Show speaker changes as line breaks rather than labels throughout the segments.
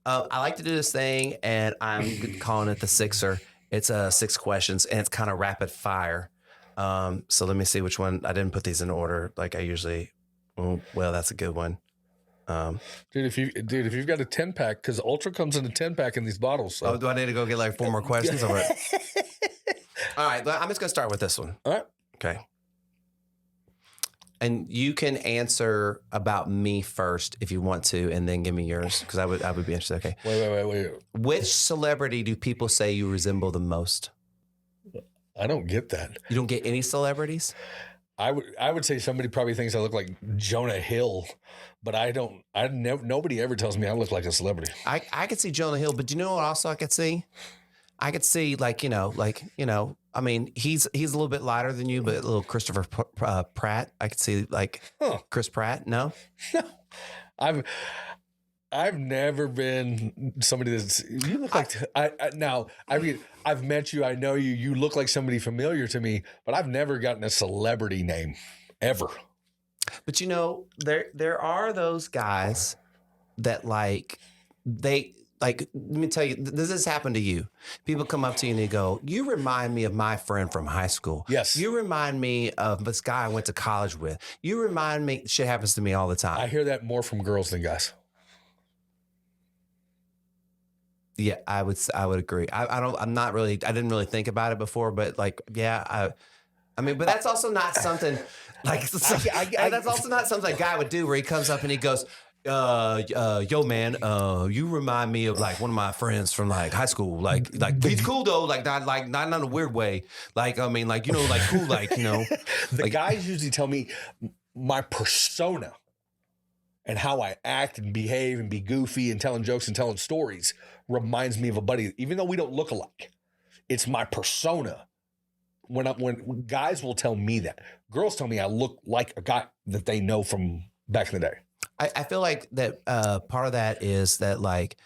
I like to do this thing, and I'm calling it the Sixer. It's 6 questions, and it's kind of rapid fire. So let me see which one. I didn't put these in order like I usually. Oh, well, that's a good one.
Dude, if you've got a 10-pack, because Ultra comes in a 10-pack in these bottles. So.
Oh, do I need to go get like 4 more questions? All right. All right, I'm just gonna start with this one.
All right.
Okay. And you can answer about me first if you want to, and then give me yours because I would be interested. Okay.
Wait.
Which celebrity do people say you resemble the most?
I don't get that.
You don't get any celebrities?
I would say somebody probably thinks I look like Jonah Hill, but I don't. Nobody ever tells me I look like a celebrity.
I could see Jonah Hill, but you know what also I could see? I could see like I mean, he's a little bit lighter than you, but a little Christopher Pratt. I could see like Chris Pratt. No,
I've never been somebody that's you look like. I've met you. I know you. You look like somebody familiar to me, but I've never gotten a celebrity name ever.
But there are those guys that let me tell you, does this happen to you? People come up to you and they go, you remind me of my friend from high school.
Yes.
You remind me of this guy I went to college with. You remind me, shit happens to me all the time.
I hear that more from girls than guys.
Yeah, I would agree. I didn't really think about it before, but like, yeah, I mean, but that's also not something like, that's also not something a guy would do where he comes up and he goes, yo man, you remind me of like one of my friends from like high school. Like he's cool though, not in a weird way. Like, I mean, like, like cool, like,
The guys usually tell me my persona and how I act and behave and be goofy and telling jokes and telling stories reminds me of a buddy, even though we don't look alike. It's my persona. When guys will tell me that, girls tell me I look like a guy that they know from back in the day.
I feel like that part of that is that like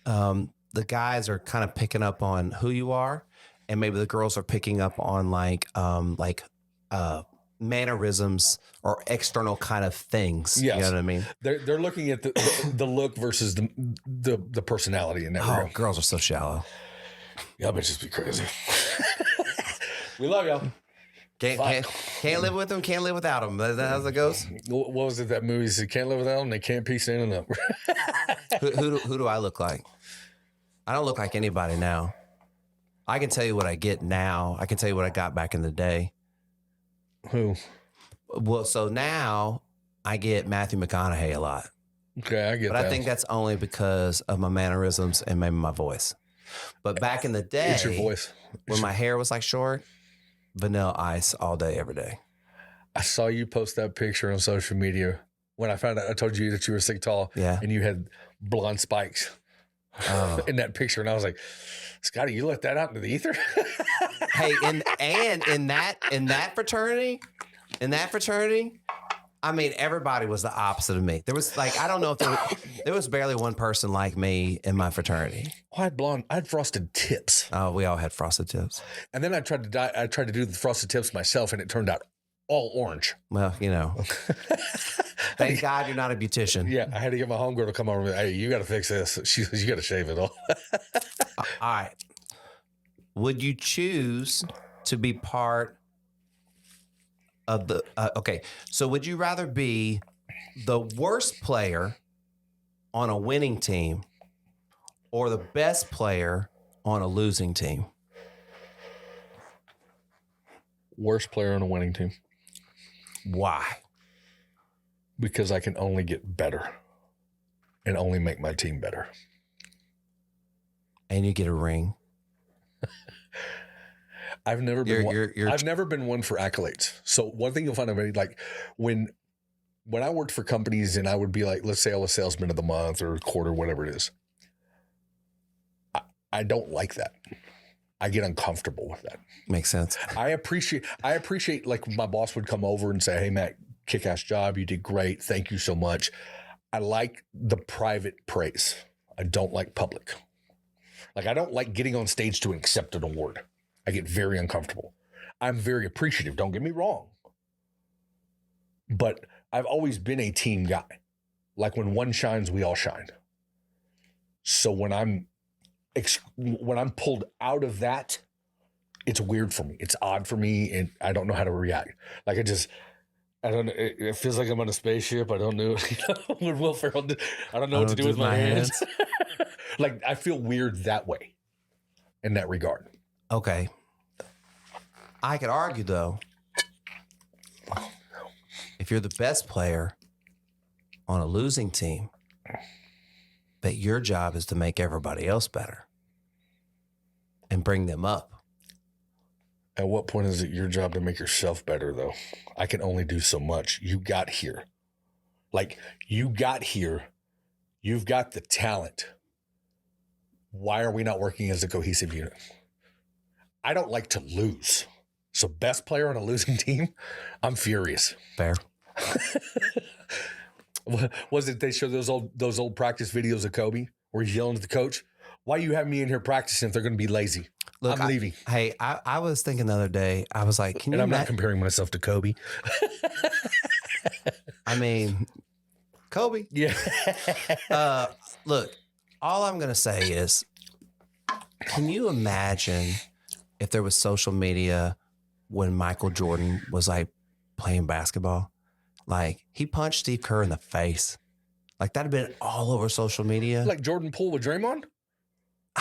the guys are kind of picking up on who you are, and maybe the girls are picking up on like mannerisms or external kind of things.
Yes.
You know what I mean?
They're looking at the look versus the personality in that regard.
Girls are so shallow.
Y'all bitches be crazy. We love y'all.
Can't live with them, can't live without them. Is that how it goes?
What was it that movie said? Can't live without them, they can't piece in and up.
Who do I look like? I don't look like anybody now. I can tell you what I get now. I can tell you what I got back in the day.
Who?
Well, so now I get Matthew McConaughey a lot.
Okay, I get that.
But I think that's only because of my mannerisms and maybe my voice. But back in the day,
it's your voice.
When my hair was like short, Vanilla Ice all day, every day.
I saw you post that picture on social media when I found out. I told you that you were 6 tall, and you had blonde spikes in that picture, and I was like, Scotty, you let that out into the ether?
Hey, and in that fraternity, I mean, everybody was the opposite of me. There was like, I don't know if there was barely one person like me in my fraternity.
Oh, I had frosted tips.
Oh, we all had frosted tips.
And then I tried to do the frosted tips myself, and it turned out all orange.
Well, thank God you're not a beautician.
Yeah, I had to get my homegirl to come over and be, hey, you got to fix this. She says, you got to shave it all.
All right. Would you choose to be part of the okay, so would you rather be the worst player on a winning team or the best player on a losing team?
Worst player on a winning team.
Why?
Because I can only get better and only make my team better.
And you get a ring.
I've never been one for accolades. So one thing you'll find about like when I worked for companies and I would be like, let's say I was salesman of the month or quarter, whatever it is. I don't like that. I get uncomfortable with that.
Makes sense.
I appreciate like my boss would come over and say, hey, Matt, kick-ass job. You did great. Thank you so much. I like the private praise. I don't like public. Like I don't like getting on stage to accept an award. I get very uncomfortable. I'm very appreciative. Don't get me wrong. But I've always been a team guy. Like when one shines, we all shine. So when I'm pulled out of that, it's weird for me. It's odd for me, and I don't know how to react. Like I don't know. It feels like I'm on a spaceship. I don't know. When Will Ferrell, I don't know what to do with my hands. Like I feel weird that way, in that regard.
Okay. I could argue though, if you're the best player on a losing team, that your job is to make everybody else better and bring them up.
At what point is it your job to make yourself better, though? I can only do so much. You got here. Like, you got here. You've got the talent. Why are we not working as a cohesive unit? I don't like to lose. So best player on a losing team, I'm furious.
Fair.
Was it they show those old practice videos of Kobe where he's yelling at the coach? Why you have me in here practicing if they're going to be lazy?
Look,
I'm leaving.
I was thinking the other day, I was like,
I'm not comparing myself to Kobe.
I mean, Kobe.
Yeah.
Look, all I'm going to say is, can you imagine if there was social media when Michael Jordan was like playing basketball? Like he punched Steve Kerr in the face. Like that'd have been all over social media.
Like Jordan Poole with Draymond?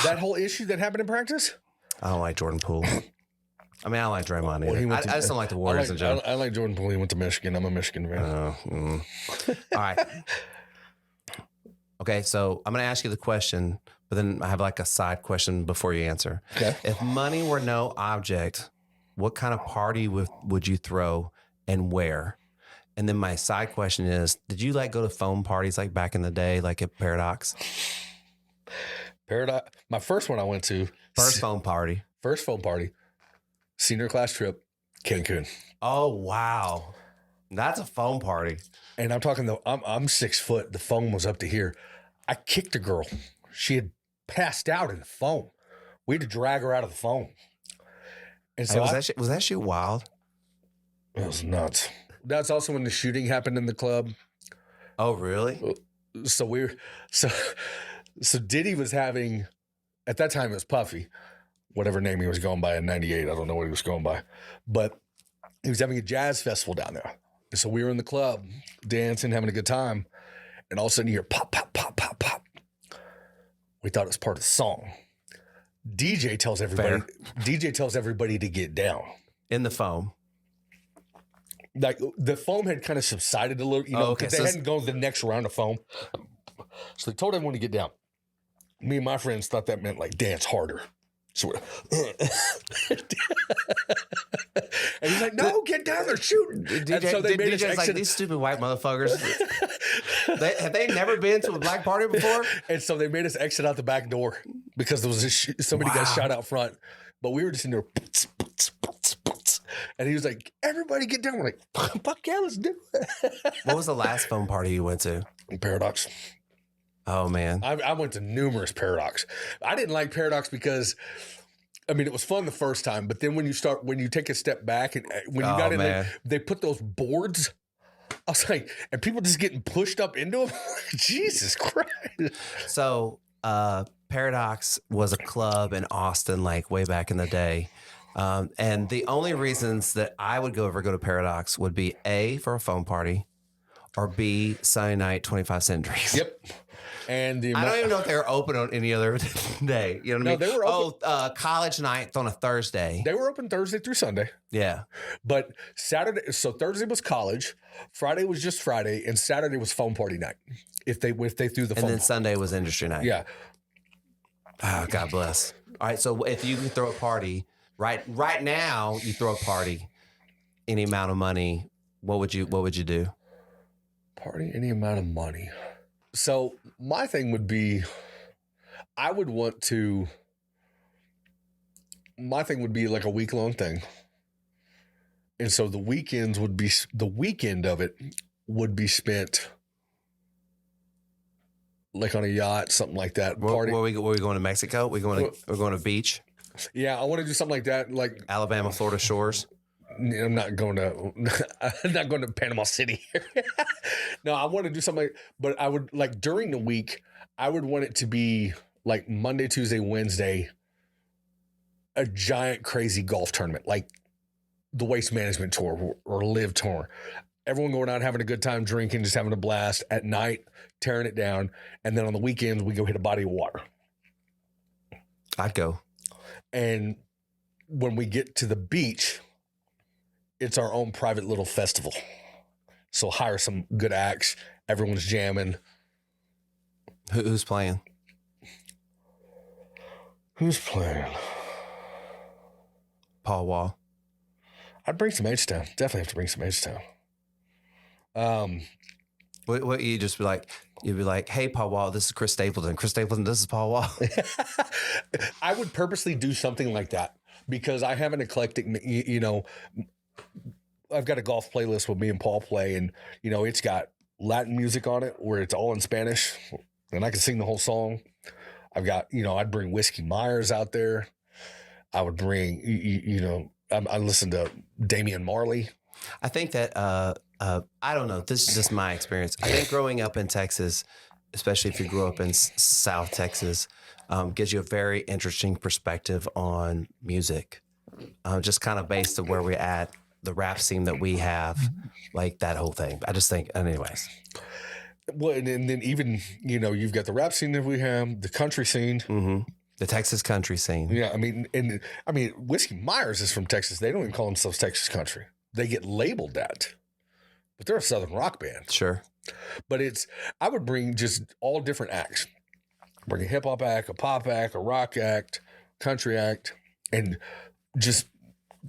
That whole issue that happened in practice?
I don't like Jordan Poole. I mean, I don't like Draymond either. I just don't like the Warriors in general.
I like Jordan Poole. He went to Michigan. I'm a Michigan fan.
All right. Okay, so I'm going to ask you the question, but then I have like a side question before you answer.
Okay.
If money were no object, what kind of party would you throw and where? And then my side question is, did you like go to phone parties like back in the day, like at Paradox?
Paradox. My first one I went to.
First phone party.
Senior class trip, Cancun.
Oh, wow. That's a phone party.
And I'm talking though, I'm 6 foot. The phone was up to here. I kicked a girl. She had passed out in the phone. We had to drag her out of the phone. And so
was that shit wild?
It was nuts. That's also when the shooting happened in the club.
Oh, really?
So Diddy was having, at that time it was Puffy, whatever name he was going by in 98. I don't know what he was going by. But he was having a jazz festival down there. And so we were in the club dancing, having a good time. And all of a sudden you hear pop, pop, pop, pop, pop. We thought it was part of the song. DJ tells everybody to get down.
In the foam.
Like the foam had kind of subsided a little, because they hadn't gone to the next round of foam. So they told everyone to get down. Me and my friends thought that meant like dance harder. So we're and he's like, no, get down, they're shooting.
DJ, so they made DJ's like, these stupid white motherfuckers. Have they never been to a black party before?
And so they made us exit out the back door because there was somebody got shot out front. But we were just in there. And he was like, everybody get down. We're like, fuck yeah, let's do it.
What was the last phone party you went to?
Paradox.
Oh, man.
I went to numerous Paradox. I didn't like Paradox because, I mean, it was fun the first time. But then when you take a step back and when you got in there, they put those boards. I was like, and people just getting pushed up into them. Jesus Christ.
So Paradox was a club in Austin, like way back in the day. And the only reasons that I would go to Paradox would be A, for a phone party, or B, Sunday night 25 cent drinks.
Yep. And
I don't even know if they were open on any other day. You know what I mean?
They were open.
College night on a Thursday.
They were open Thursday through Sunday.
Yeah.
But Saturday, so Thursday was college, Friday was just Friday, and Saturday was phone party night. If they threw the phone.
And then Sunday was industry night.
Yeah.
Oh, God bless. All right. So if you could throw a party right now, you throw a party, any amount of money, what would you do?
Party, any amount of money. So my thing would be, my thing would be like a week-long thing. And so the weekend of it would be spent like on a yacht, something like that.
Where we going to Mexico? We're going to beach?
Yeah, I want to do something like that. Like
Alabama, Florida shores.
I'm not going to Panama City. No, I want to do something, but I would like during the week, I would want it to be like Monday, Tuesday, Wednesday, a giant crazy golf tournament, like the Waste Management Tour or Live Tour. Everyone going out having a good time, drinking, just having a blast. At night, tearing it down. And then on the weekends, we go hit a body of water.
I'd go.
And when we get to the beach, it's our own private little festival. So hire some good acts. Everyone's jamming.
Who's playing?
Who's playing?
Paul Wall.
I'd bring some H-Town. Definitely have to bring some H-Town.
What you just be like? You'd be like, "Hey, Paul Wall, this is Chris Stapleton. Chris Stapleton, this is Paul Wall."
I would purposely do something like that because I have an eclectic, you know, I've got a golf playlist with me and Paul play, and, you know, it's got Latin music on it where it's all in Spanish and I can sing the whole song. I've got, you know, I'd bring Whiskey Myers out there. I would bring, you know, I listen to Damian Marley.
I think that, I don't know. This is just my experience. I think growing up in Texas, especially if you grew up in South Texas, gives you a very interesting perspective on music. Just kind of based on where we're at, the rap scene that we have, like that whole thing. I just think, anyways.
Well, and then even, you know, you've got the rap scene that we have, the country scene.
Mm-hmm. The Texas country scene.
Yeah, I mean, Whiskey Myers is from Texas. They don't even call themselves Texas country. They get labeled that. But they're a Southern rock band.
Sure.
But I would bring just all different acts. Bring a hip hop act, a pop act, a rock act, country act, and just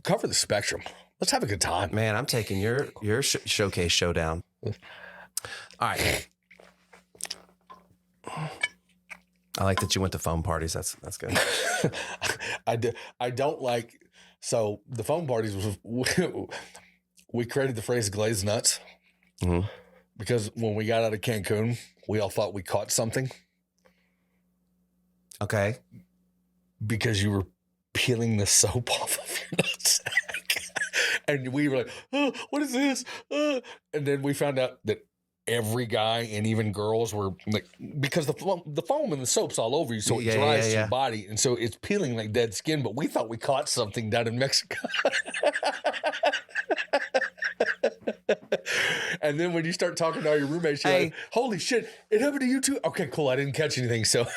cover the spectrum. Let's have a good time.
Man, I'm taking your showcase showdown. All right. I like that you went to phone parties. That's good.
I don't like, so the phone parties was, we created the phrase glazed nuts because when we got out of Cancun, we all thought we caught something.
Okay.
Because you were peeling the soap off of your nutsack. And we were like, oh, what is this? And then we found out that every guy and even girls were like, because the foam and the soap's all over you, so it dries your body. And so it's peeling like dead skin. But we thought we caught something down in Mexico. And then when you start talking to all your roommates, you're like, holy shit, it happened to you too? Okay, cool. I didn't catch anything. So,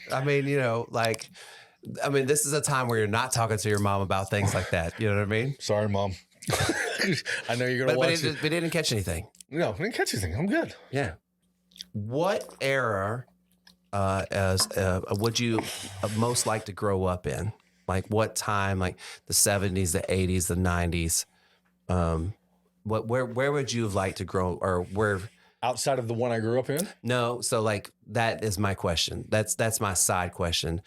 I mean, you know, like, this is a time where you're not talking to your mom about things like that. You know what I mean?
Sorry, Mom. I know you're going to watch it.
But didn't catch anything.
No, I didn't catch anything. I'm good.
Yeah. What era would you most like to grow up in? Like what time? Like the 70s, the 80s, the 90s? Where would you have liked to grow, or where?
Outside of the one I grew up in?
No. So like that is my question. That's my side question.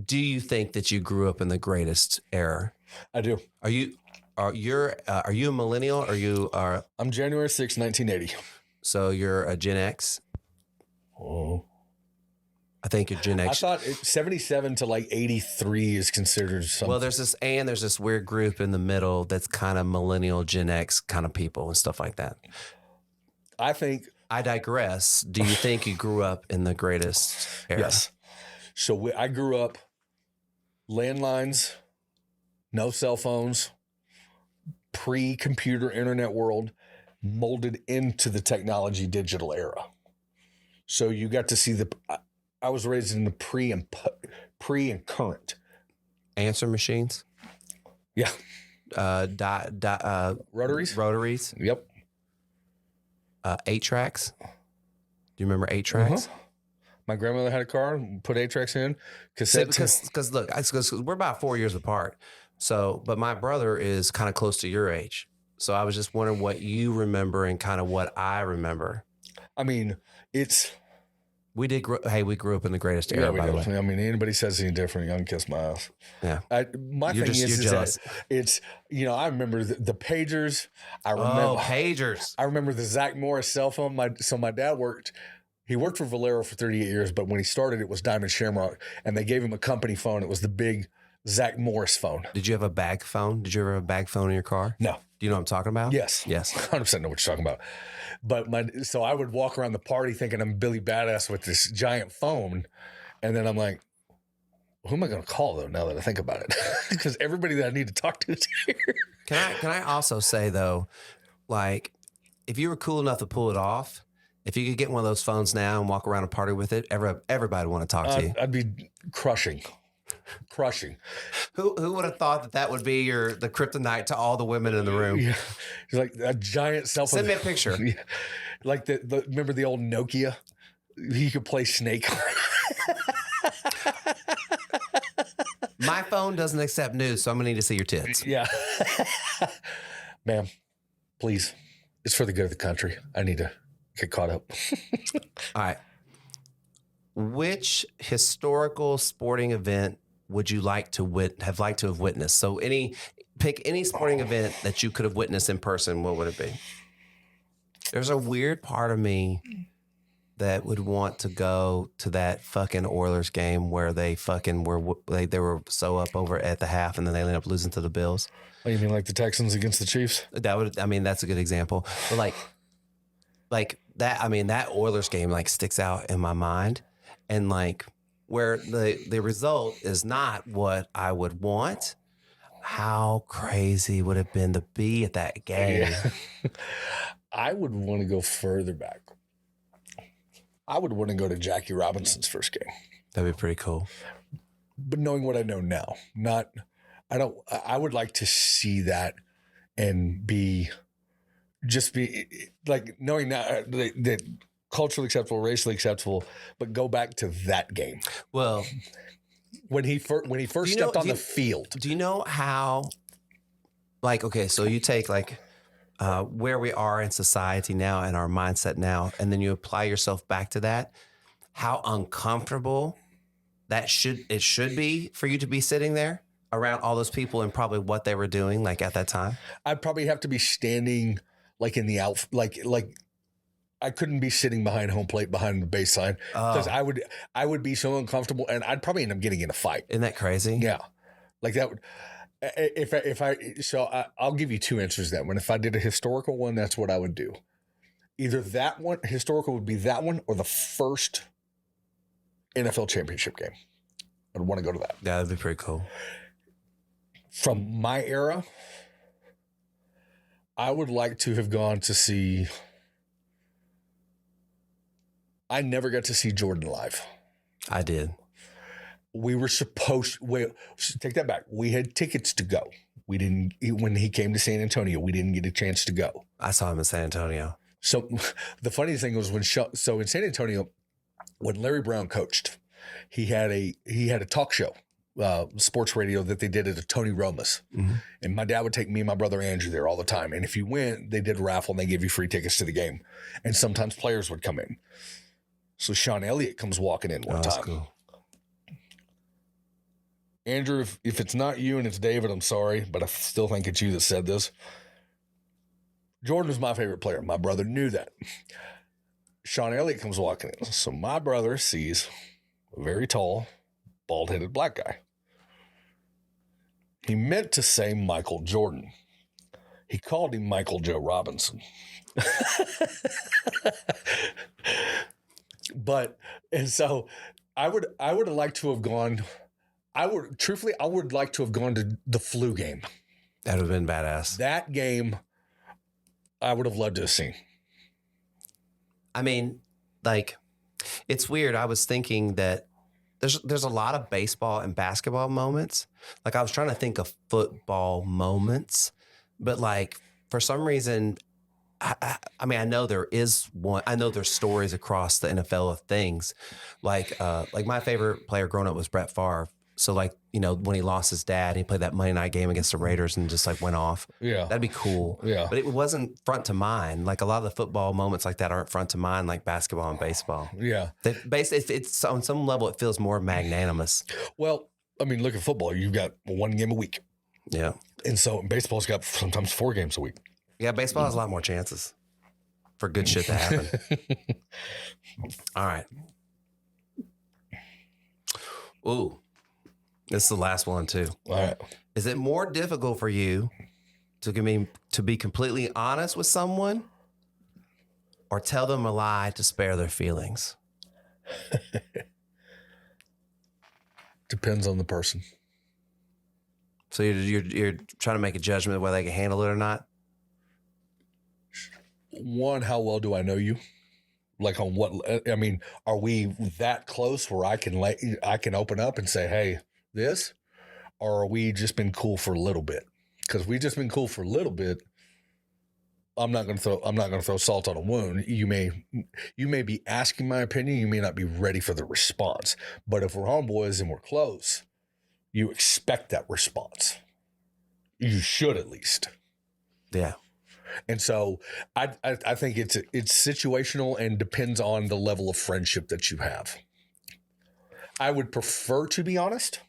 Do you think that you grew up in the greatest era?
I do.
Are you a millennial, or you are?
I'm January 6th, 1980.
So you're a Gen X?
Oh.
I think you're Gen X.
I thought 77 to like 83 is considered something.
Well, there's this weird group in the middle that's kind of millennial Gen X kind of people and stuff like that. I digress. Do you think you grew up in the greatest era?
Yes. So I grew up landlines, no cell phones, pre-computer internet world, molded into the technology digital era. So you got to see I was raised in the pre and current.
Answer machines?
Yeah.
Rotaries? Rotaries.
Yep.
8-tracks. Do you remember 8-tracks?
My grandmother had a car, put 8-tracks in.
Because look, we're about 4 years apart. So, but my brother is kind of close to your age. So I was just wondering what you remember and kind of what I remember.
I mean,
we grew up in the greatest era, by the way.
I mean, anybody says anything different, you can kiss my ass.
Yeah.
My thing is that it's, you know, I remember the pagers.
Pagers.
I remember the Zach Morris cell phone. My dad worked for Valero for 38 years, but when he started, it was Diamond Shamrock, and they gave him a company phone. It was the big Zach Morris phone.
Did you have a bag phone? Did you ever have a bag phone in your car?
No.
Do you know what I'm talking about?
Yes.
Yes.
100% know what you're talking about. But so I would walk around the party thinking I'm Billy Badass with this giant phone. And then I'm like, who am I going to call though, now that I think about it? Because everybody that I need to talk to is here.
Can I also say though, like, if you were cool enough to pull it off, if you could get one of those phones now and walk around a party with it, everybody would want to talk to you.
I'd be crushing.
Who would have thought that would be the kryptonite to all the women in the room?
Yeah. It's like a giant cell phone.
Send me a picture.
Yeah. Like remember the old Nokia? You could play Snake.
My phone doesn't accept news, so I'm gonna need to see your tits.
Yeah. Ma'am, please. It's for the good of the country. I need to get caught up.
All right. Which historical sporting event would you like to have witnessed? So pick any sporting event that you could have witnessed in person. What would it be? There's a weird part of me that would want to go to that fucking Oilers game where they fucking they were so up over at the half and then they ended up losing to the Bills.
Oh, you mean like the Texans against the Chiefs?
That's a good example. But like that, I mean, that Oilers game like sticks out in my mind, and like where the result is not what I would want. How crazy would it have been to be at that game?
Yeah. I would want to go further back. I would want to go to Jackie Robinson's first game.
That'd be pretty cool.
But knowing what I know now, I would like to see that and be like knowing that culturally acceptable, racially acceptable, but go back to that game.
Well,
when he first stepped on the field.
Do you know how, like, okay, so you take like where we are in society now and our mindset now, and then you apply yourself back to that, how uncomfortable it should be for you to be sitting there around all those people and probably what they were doing like at that time.
I'd probably have to be standing like in the like I couldn't be sitting behind home plate behind the baseline because I would be so uncomfortable and I'd probably end up getting in a fight.
Isn't that crazy?
Yeah. Like that would, I'll give you two answers to that one. If I did a historical one, that's what I would do. Either that one, historical would be that one, or the first NFL championship game. I'd want to go to that.
Yeah, that'd be pretty cool.
From my era, I would like to have gone to see. I never got to see Jordan live.
I did.
We were take that back. We had tickets to go. We didn't, when he came to San Antonio, we didn't get a chance to go.
I saw him in San Antonio.
So the funniest thing was in San Antonio, when Larry Brown coached, he had a talk show, sports radio that they did at a Tony Roma's. Mm-hmm. And my dad would take me and my brother Andrew there all the time. And if you went, they did a raffle and they gave you free tickets to the game. And sometimes players would come in. So Sean Elliott comes walking in one time. Cool. Andrew, if it's not you and it's David, I'm sorry, but I still think it's you that said this. Jordan was my favorite player. My brother knew that. Sean Elliott comes walking in. So my brother sees a very tall, bald-headed black guy. He meant to say Michael Jordan. He called him Michael Joe Robinson. And so I would have liked to have gone. I would like to have gone to the flu game.
That would have been badass.
That game, I would have loved to have seen.
I mean, like, it's weird. I was thinking that there's a lot of baseball and basketball moments. Like, I was trying to think of football moments, but like for some reason, I mean, I know there is one. I know there's stories across the NFL of things, like my favorite player growing up was Brett Favre. So like, you know, when he lost his dad, he played that Monday night game against the Raiders and just like went off. Yeah. That'd be cool. Yeah. But it wasn't front to mind. Like a lot of the football moments like that aren't front to mind like basketball and baseball. Yeah. It's on some level, it feels more magnanimous.
Well, I mean, look at football. You've got one game a week. Yeah. And so baseball's got sometimes 4 games a week.
Yeah. Baseball has a lot more chances for good shit to happen. All right. Ooh. This is the last one too.
All right.
Is it more difficult for you to be completely honest with someone, or tell them a lie to spare their feelings?
Depends on the person.
So you're trying to make a judgment of whether they can handle it or not?
One, how well do I know you? Like on what, I mean, are we that close where I can open up and say, hey, this? Or are we just been cool for a little bit? Because we just been cool for a little bit. I'm not going to throw salt on a wound. You may be asking my opinion. You may not be ready for the response. But if we're homeboys and we're close, you expect that response. You should at least.
Yeah.
And so I think it's situational and depends on the level of friendship that you have. I would prefer to be honest,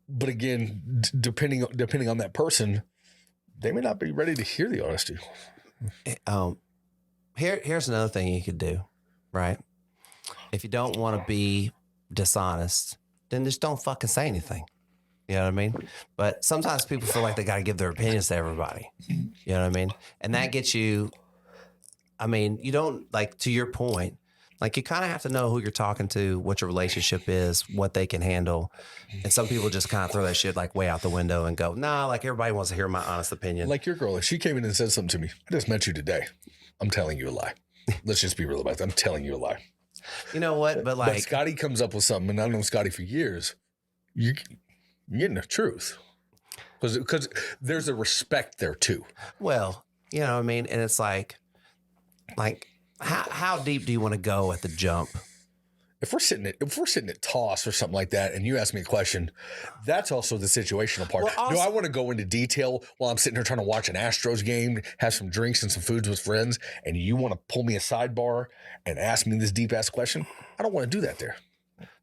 but again, depending on that person, they may not be ready to hear the honesty.
Here's another thing you could do, right? If you don't want to be dishonest, then just don't fucking say anything. You know what I mean? But sometimes people feel like they got to give their opinions to everybody. You know what I mean? And that gets you, I mean, you don't, like, to your point, like, you kind of have to know who you're talking to, what your relationship is, what they can handle. And some people just kind of throw that shit like way out the window and go, nah, like everybody wants to hear my honest opinion.
Like your girl, if she came in and said something to me, I just met you today. I'm telling you a lie. Let's just be real about that. I'm telling you a lie.
You know what? But like,
Scotty comes up with something, and I've known Scotty for years. You're getting the truth. Because there's a respect there too.
Well, you know what I mean? And it's like how deep do you want to go at the jump?
If we're sitting at toss or something like that, and you ask me a question, that's also the situational part.
Well,
Do I want to go into detail while I'm sitting here trying to watch an Astros game, have some drinks and some foods with friends, and you want to pull me a sidebar and ask me this deep ass question? I don't want to do that there.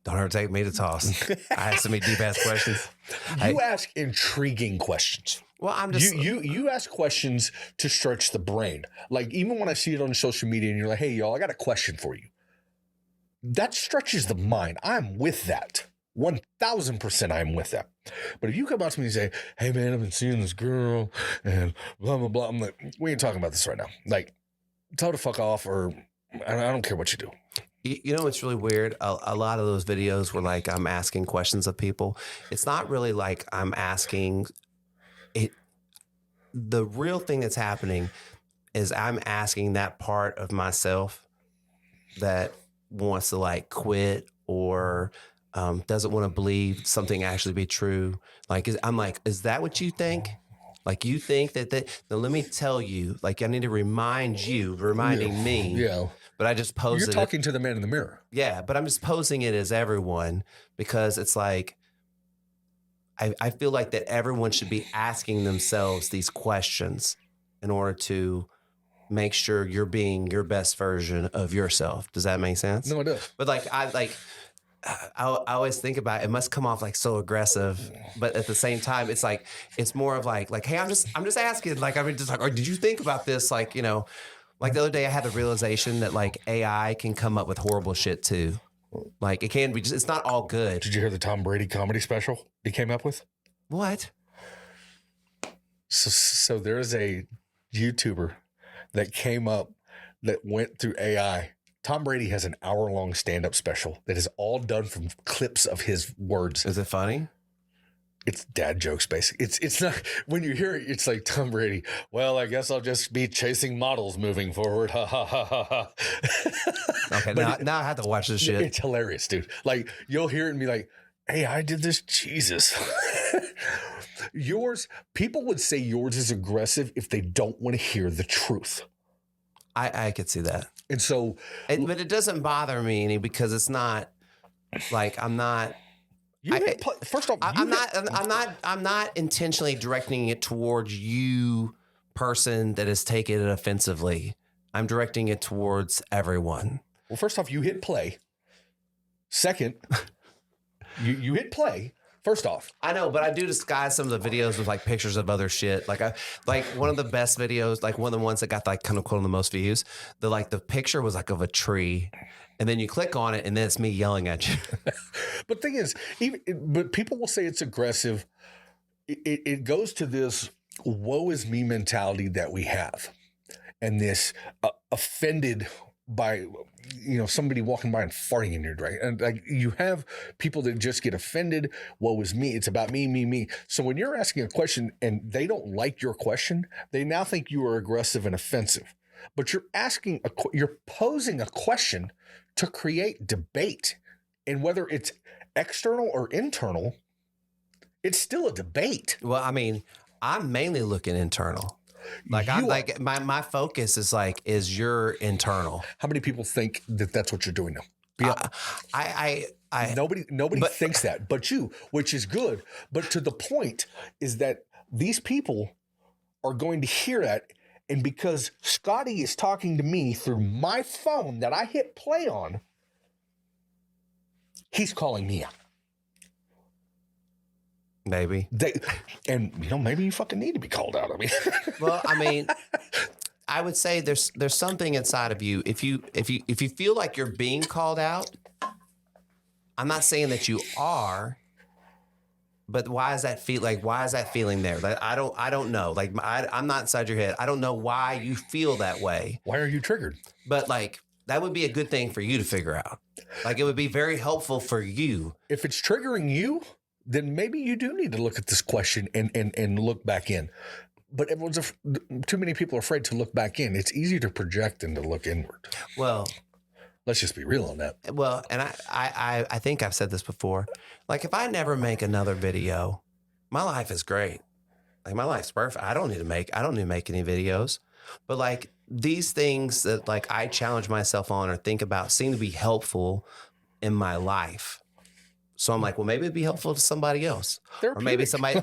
Don't ever take me to toss. I ask so many deep ass questions.
You ask intriguing questions.
Well, I'm just
you ask questions to stretch the brain. Like, even when I see it on social media and you're like, hey y'all, I got a question for you. That stretches the mind. I'm with that. 1,000% I'm with that. But if you come out to me and say, hey man, I've been seeing this girl and blah, blah, blah. I'm like, we ain't talking about this right now. Like, tell her to fuck off, or I don't care what you do.
You know what's really weird? A lot of those videos where like I'm asking questions of people. It's not really like I'm asking it. The real thing that's happening is I'm asking that part of myself that wants to like quit or doesn't want to believe something actually be true. Like, I'm like, is that what you think? Like, you think that now let me tell you, like, I need to reminding me.
Yeah.
But I just posed
You're talking to the man in the mirror.
Yeah, but I'm just posing it as everyone because it's like, I feel like that everyone should be asking themselves these questions in order to make sure you're being your best version of yourself. Does that make sense?
No, it does.
But like, I always think about it must come off like so aggressive, but at the same time, it's like, it's more of like, hey, I'm just asking, like, I mean, just like, or did you think about this? Like, you know, like the other day I had the realization that like AI can come up with horrible shit too. Like, it can be just, it's not all good.
Did you hear the Tom Brady comedy special he came up with?
What?
So there's a YouTuber that came up that went through AI. Tom Brady has an hour-long stand-up special that is all done from clips of his words.
Is it funny?
It's dad jokes, basically. It's not, when you hear it, it's like Tom Brady. Well, I guess I'll just be chasing models moving forward. Ha ha ha ha ha.
Okay, now I have to watch this shit.
It's hilarious, dude. Like, you'll hear it and be like, hey, I did this. Jesus. People would say yours is aggressive if they don't want to hear the truth.
I could see that.
And so,
but it doesn't bother me any because it's not like I'm not.
First off,
I'm not intentionally directing it towards you, person that is taking it offensively. I'm directing it towards everyone.
Well, first off, you hit play. Second, you hit play. First off,
I know, but I do disguise some of the videos with like pictures of other shit. Like one of the best videos, like one of the ones that got like kind of quote on the most views. The picture was like of a tree, and then you click on it, and then it's me yelling at you.
but the thing is, but people will say it's aggressive. It goes to this woe is me mentality that we have, and this offended by somebody walking by and farting in your drink. And like you have people that just get offended. Woe is me. It's about me. So when you're asking a question and they don't like your question, they now think you are aggressive and offensive. But you're posing a question to create debate. And whether it's external or internal, it's still a debate.
Well, I mean, I'm mainly looking internal. Like my focus is your internal.
How many people think that that's what you're doing now? Nobody thinks that, but you, which is good. But to the point is that these people are going to hear that, and because Scotty is talking to me through my phone that I hit play on, he's calling me out.
Maybe.
Maybe you fucking need to be called out. I mean,
well, I mean, I would say there's something inside of you. If you feel like you're being called out, I'm not saying that you are, but why is that feeling there? Like, I don't know. Like I'm not inside your head. I don't know why you feel that way.
Why are you triggered?
But like, that would be a good thing for you to figure out. Like it would be very helpful for you.
If it's triggering you, then maybe you do need to look at this question and look back in. But too many people are afraid to look back in. It's easier to project than to look inward.
Well,
let's just be real on that.
Well, and I think I've said this before. Like if I never make another video, my life is great. Like my life's perfect. I don't need to make any videos. But like these things that like I challenge myself on or think about seem to be helpful in my life. So I'm like, well, maybe it'd be helpful to somebody else, or maybe somebody's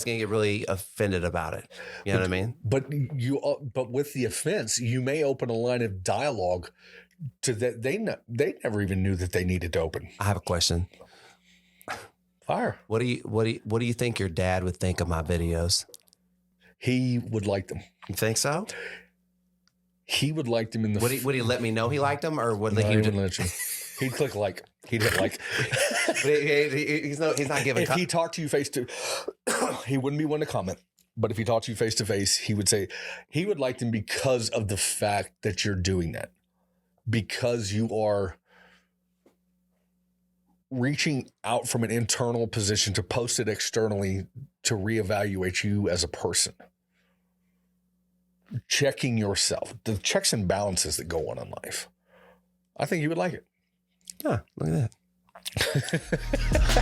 gonna get really offended about it. You know what I mean?
But with the offense, you may open a line of dialogue to that they never even knew that they needed to open.
I have a question.
Fire.
What do you think your dad would think of my videos?
He would like them.
You think so?
He would like them in the.
Would he let me know he liked them, or would he
wouldn't let you? He'd click like. He'd hit like.
He's not giving.
If he talked to you face to, he wouldn't be one to comment. But if he talked to you face to face, he would say he would like them because of the fact that you're doing that, because you are reaching out from an internal position to post it externally to reevaluate you as a person. Checking yourself, the checks and balances that go on in life. I think you would like it.
Yeah, look at that.